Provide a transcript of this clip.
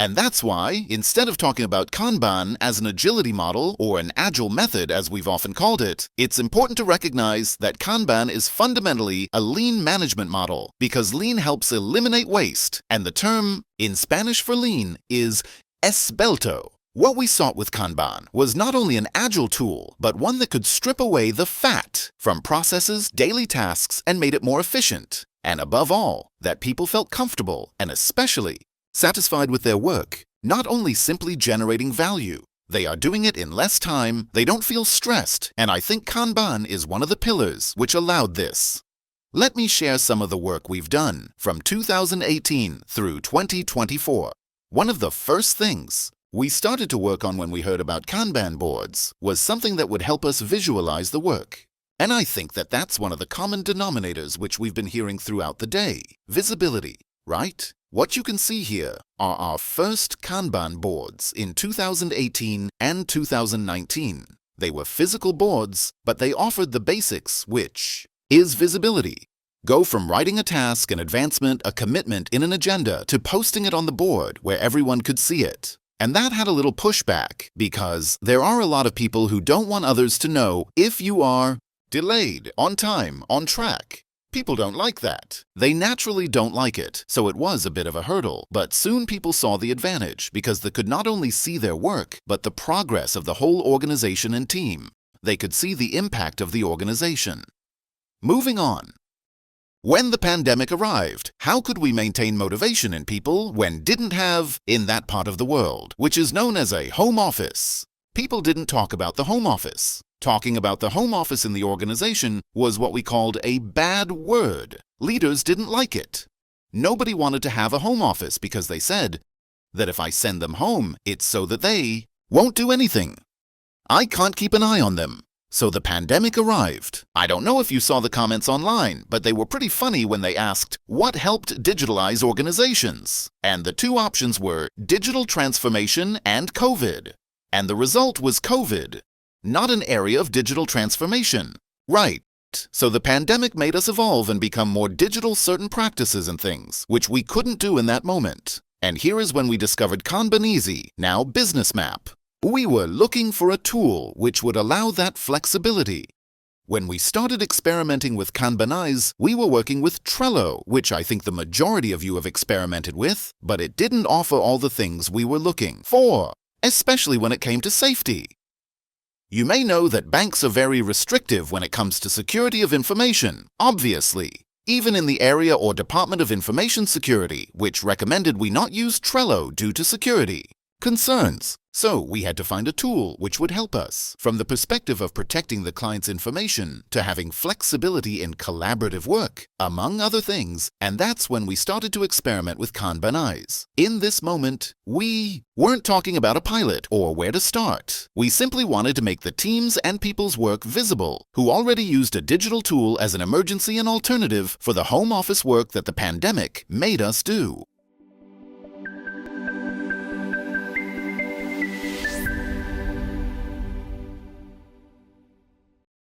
And that's why, instead of talking about Kanban as an agility model or an agile method as we've often called it, it's important to recognize that Kanban is fundamentally a lean management model because lean helps eliminate waste, and the term in Spanish for lean is esbelto. What we sought with Kanban was not only an agile tool, but one that could strip away the fat from processes, daily tasks, and made it more efficient. And above all, that people felt comfortable and especially satisfied with their work, not only simply generating value. They are doing it in less time, they don't feel stressed, and I think Kanban is one of the pillars which allowed this. Let me share some of the work we've done from 2018 through 2024. One of the first things we started to work on when we heard about Kanban boards was something that would help us visualize the work. And I think that that's one of the common denominators which we've been hearing throughout the day. Visibility, right? What you can see here are our first Kanban boards in 2018 and 2019. They were physical boards, but they offered the basics, which is visibility. Go from writing a task, an advancement, a commitment in an agenda to posting it on the board where everyone could see it. And that had a little pushback because there are a lot of people who don't want others to know if you are delayed, on time, on track. People don't like that. They naturally don't like it, so it was a bit of a hurdle. But soon people saw the advantage because they could not only see their work, but the progress of the whole organization and team. They could see the impact of the organization. Moving on. When the pandemic arrived, how could we maintain motivation in people when didn't have in that part of the world, which is known as a home office? People didn't talk about the home office. Talking about the home office in the organization was what we called a bad word. Leaders didn't like it. Nobody wanted to have a home office because they said that if I send them home, it's so that they won't do anything. I can't keep an eye on them. So the pandemic arrived. I don't know if you saw the comments online, but they were pretty funny when they asked, what helped digitalize organizations? And the two options were digital transformation and COVID. And the result was COVID, not an area of digital transformation. Right. So the pandemic made us evolve and become more digital certain practices and things, which we couldn't do in that moment. And here is when we discovered Kanban Easy, now Business Map. We were looking for a tool which would allow that flexibility. When we started experimenting with Kanbanize, we were working with Trello, which I think the majority of you have experimented with, but it didn't offer all the things we were looking for, especially when it came to safety. You may know that banks are very restrictive when it comes to security of information, obviously. Even in the area or Department of Information Security, which recommended we not use Trello due to security concerns. So we had to find a tool which would help us, from the perspective of protecting the client's information to having flexibility in collaborative work, among other things, and that's when we started to experiment with Kanbanize. In this moment, we weren't talking about a pilot or where to start. We simply wanted to make the teams and people's work visible, who already used a digital tool as an emergency and alternative for the home office work that the pandemic made us do.